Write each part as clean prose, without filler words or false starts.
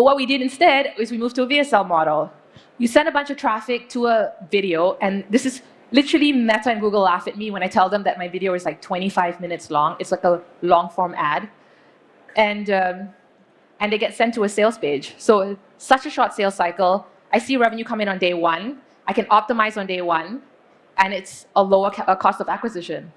what we did instead is we moved to a VSL model. You send a bunch of traffic to a video, and this is literally Meta and Google laugh at me when I tell them that my video is like 25 minutes long. It's like a long-form ad. And they get sent to a sales page. So such a short sales cycle. I see revenue come in on day one. I can optimize on day one, and it's a lower cost of acquisition.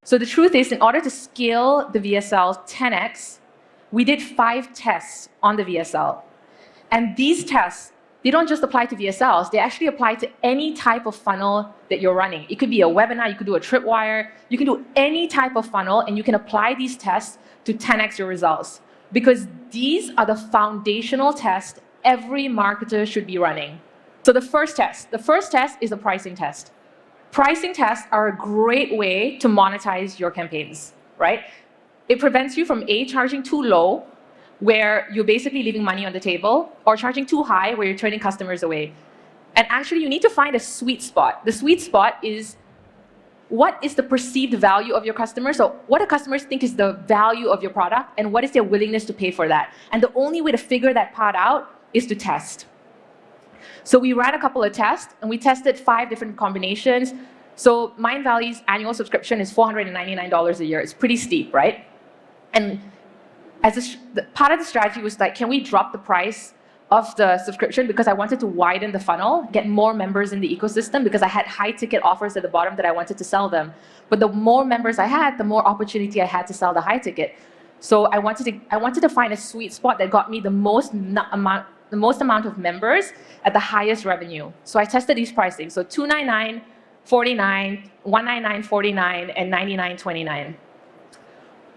So the truth is, in order to scale the VSL 10x, we did 5 tests on the VSL. And these tests, they don't just apply to VSLs, they actually apply to any type of funnel that you're running. It could be a webinar, you could do a tripwire, you can do any type of funnel, and you can apply these tests to 10x your results. Because these are the foundational tests every marketer should be running. So the first test is a pricing test. Pricing tests are a great way to monetize your campaigns, right? It prevents you from charging too low, where you're basically leaving money on the table, or charging too high, where you're turning customers away. And actually, you need to find a sweet spot. The sweet spot is what is the perceived value of your customers, so what do customers think is the value of your product, and what is their willingness to pay for that? And the only way to figure that part out is to test. So we ran a couple of tests, and we tested 5 different combinations. So Mindvalley's annual subscription is $499 a year. It's pretty steep, right? And part of the strategy was like, can we drop the price of the subscription, because I wanted to widen the funnel, get more members in the ecosystem, because I had high-ticket offers at the bottom that I wanted to sell them. But the more members I had, the more opportunity I had to sell the high-ticket. So I wanted to find a sweet spot that got me the most amount of members at the highest revenue. So I tested these pricing. So $299, $49, $199, $49, and $99,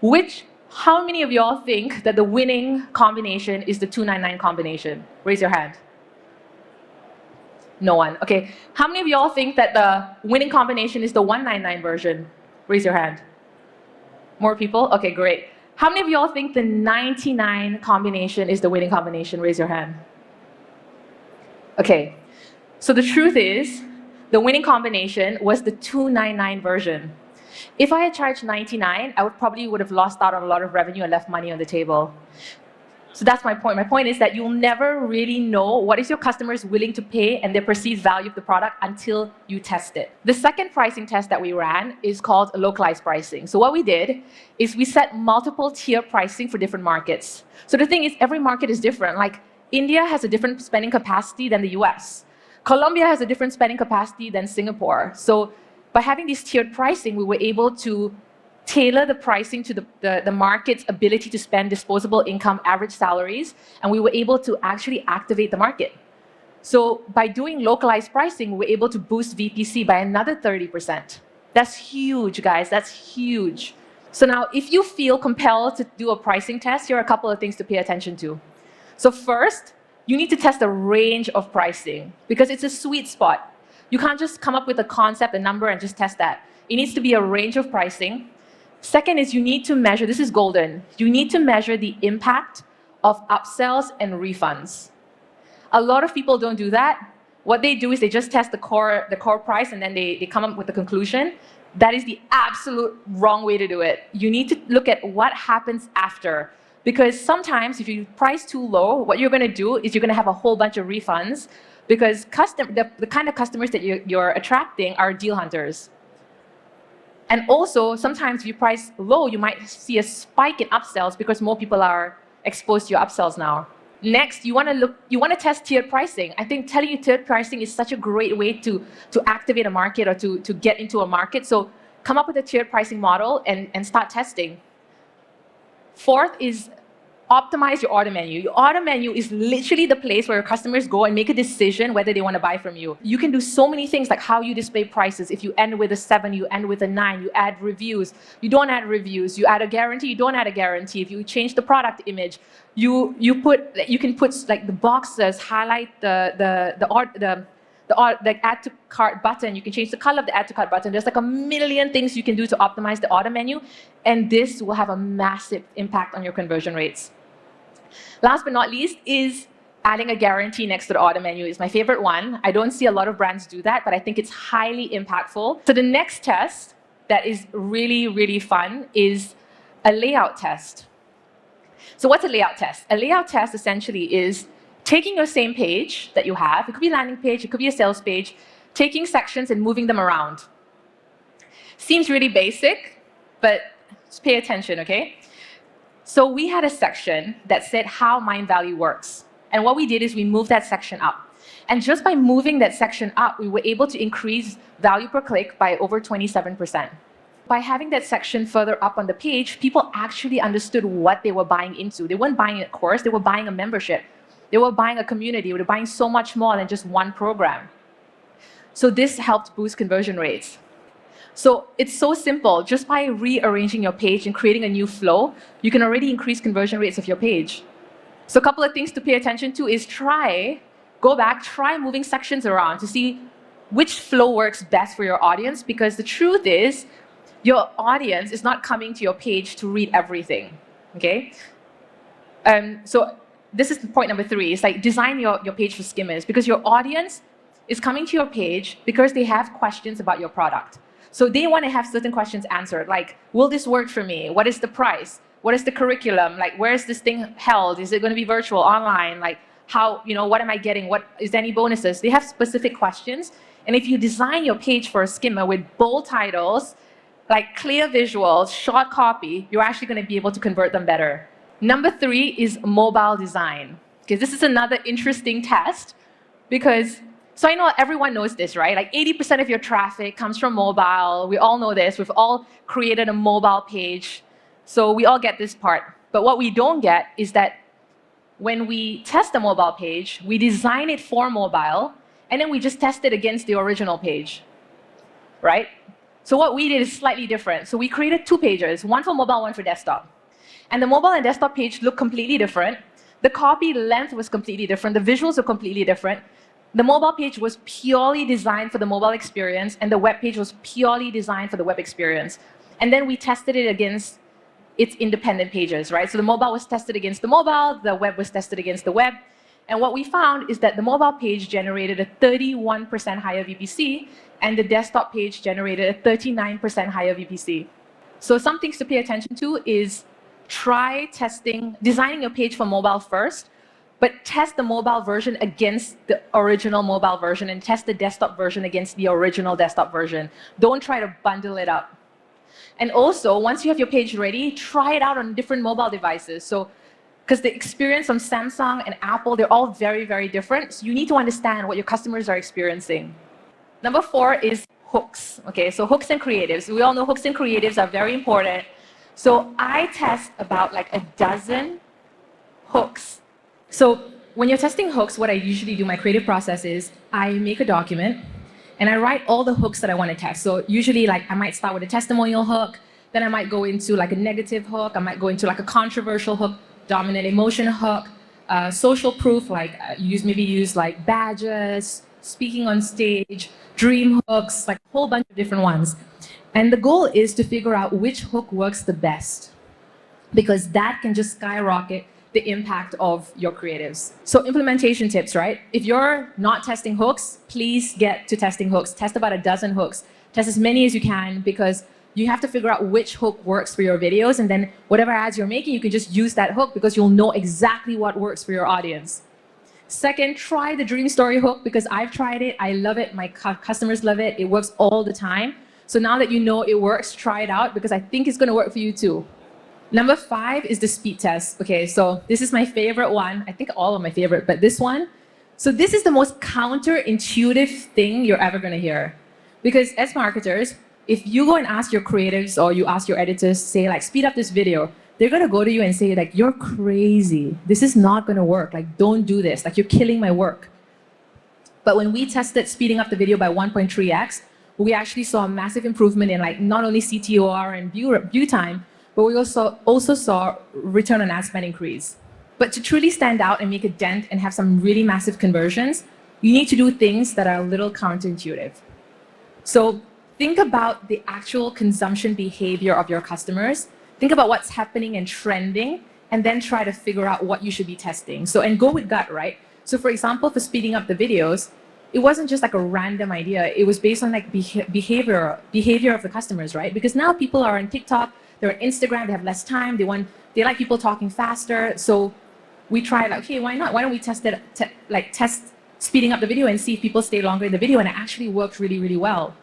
$29. How many of y'all think that the winning combination is the $299 combination? Raise your hand. No one. Okay. How many of y'all think that the winning combination is the $199 version? Raise your hand. More people? Okay, great. How many of y'all think the $99 combination is the winning combination? Raise your hand. Okay. So the truth is, the winning combination was the $299 version. If I had charged $99, I probably would have lost out on a lot of revenue and left money on the table. So that's my point. My point is that you'll never really know what is your customers willing to pay and their perceived value of the product until you test it. The second pricing test that we ran is called localized pricing. So what we did is we set multiple tier pricing for different markets. So the thing is, every market is different. Like India has a different spending capacity than the US. Colombia has a different spending capacity than Singapore. So by having this tiered pricing, we were able to tailor the pricing to the market's ability to spend disposable income, average salaries, and we were able to actually activate the market. So by doing localized pricing, we were able to boost VPC by another 30%. That's huge, guys. That's huge. So now, if you feel compelled to do a pricing test, here are a couple of things to pay attention to. So first, you need to test a range of pricing, because it's a sweet spot. You can't just come up with a concept, a number, and just test that. It needs to be a range of pricing. Second is you need to measure, this is golden, you need to measure the impact of upsells and refunds. A lot of people don't do that. What they do is they just test the core price, and then they come up with the conclusion. That is the absolute wrong way to do it. You need to look at what happens after. Because sometimes if you price too low, what you're going to do is you're going to have a whole bunch of refunds, because the kind of customers that you're attracting are deal hunters. And also, sometimes if you price low, you might see a spike in upsells because more people are exposed to your upsells now. Next, you want to test tiered pricing. I think telling you tiered pricing is such a great way to activate a market or to get into a market. So come up with a tiered pricing model and start testing. Fourth is optimize your order menu. Your order menu is literally the place where your customers go and make a decision whether they want to buy from you. You can do so many things, like how you display prices. If you end with a 7, you end with a 9. You add reviews. You don't add reviews. You add a guarantee. You don't add a guarantee. If you change the product image, you can put like the boxes, highlight the add to cart button. You can change the color of the add to cart button. There's like a million things you can do to optimize the order menu, and this will have a massive impact on your conversion rates. Last but not least is Adding a guarantee next to the order menu is my favorite one. I don't see a lot of brands do that, but I think it's highly impactful. So the next test that is really, really fun is a layout test. So what's a layout test? A layout test essentially is taking your same page that you have, it could be a landing page, it could be a sales page, taking sections and moving them around. Seems really basic, but just pay attention, okay? So we had a section that said how Mindvalley works. And what we did is we moved that section up. And just by moving that section up, we were able to increase value per click by over 27%. By having that section further up on the page, people actually understood what they were buying into. They weren't buying a course, they were buying a membership. They were buying a community, they were buying so much more than just one program. So this helped boost conversion rates. So it's so simple. Just by rearranging your page and creating a new flow, you can already increase conversion rates of your page. So a couple of things to pay attention to is go back, try moving sections around to see which flow works best for your audience, because the truth is, your audience is not coming to your page to read everything, okay? So this is point number 3. It's like design your page for skimmers, because your audience is coming to your page because they have questions about your product. So they want to have certain questions answered, like, will this work for me? What is the price? What is the curriculum? Like, where is this thing held? Is it going to be virtual, online? Like, how, what am I getting? What is there any bonuses? They have specific questions. And if you design your page for a skimmer with bold titles, like clear visuals, short copy, you're actually going to be able to convert them better. Number 3 is mobile design. Okay, this is another interesting test because, so I know everyone knows this, right? Like 80% of your traffic comes from mobile. We all know this. We've all created a mobile page. So we all get this part. But what we don't get is that when we test a mobile page, we design it for mobile, and then we just test it against the original page, right? So what we did is slightly different. So we created 2 pages, one for mobile, one for desktop. And the mobile and desktop page looked completely different. The copy length was completely different. The visuals were completely different. The mobile page was purely designed for the mobile experience, and the web page was purely designed for the web experience. And then we tested it against its independent pages, right? So the mobile was tested against the mobile, the web was tested against the web. And what we found is that the mobile page generated a 31% higher VPC, and the desktop page generated a 39% higher VPC. So some things to pay attention to is try designing your page for mobile first, but test the mobile version against the original mobile version and test the desktop version against the original desktop version. Don't try to bundle it up. And also, once you have your page ready, try it out on different mobile devices. So, because the experience on Samsung and Apple, they're all very, very different. So you need to understand what your customers are experiencing. Number 4 is hooks. Okay, so hooks and creatives. We all know hooks and creatives are very important. So I test about like a dozen hooks. So when you're testing hooks, what I usually do, my creative process is I make a document and I write all the hooks that I want to test. So usually like I might start with a testimonial hook, then I might go into like a negative hook, I might go into like a controversial hook, dominant emotion hook, social proof, like maybe use like badges, speaking on stage, dream hooks, like a whole bunch of different ones. And the goal is to figure out which hook works the best, because that can just skyrocket the impact of your creatives. So implementation tips, right? If you're not testing hooks, please get to testing hooks. Test about a dozen hooks. Test as many as you can, because you have to figure out which hook works for your videos, and then whatever ads you're making, you can just use that hook because you'll know exactly what works for your audience. Second, try the dream story hook, because I've tried it. I love it. My customers love it. It works all the time. So now that you know it works, try it out, because I think it's going to work for you too. Number 5 is the speed test. Okay, so this is my favorite one. I think all of my favorite, but this one. So this is the most counterintuitive thing you're ever going to hear. Because as marketers, if you go and ask your creatives or you ask your editors, say like, speed up this video, they're going to go to you and say like, you're crazy. This is not going to work. Like, don't do this. Like, you're killing my work. But when we tested speeding up the video by 1.3x, we actually saw a massive improvement in like not only CTOR and view time, but we also saw return on ad spend increase. But to truly stand out and make a dent and have some really massive conversions, you need to do things that are a little counterintuitive. So think about the actual consumption behavior of your customers. Think about what's happening and trending, and then try to figure out what you should be testing. So, and go with gut, right? So for example, for speeding up the videos, it wasn't just like a random idea. It was based on like behavior of the customers, right? Because now people are on TikTok, they're on Instagram, they have less time, they like people talking faster. So we tried like, okay, why not? Why don't we test speeding up the video and see if people stay longer in the video, and it actually worked really, really well.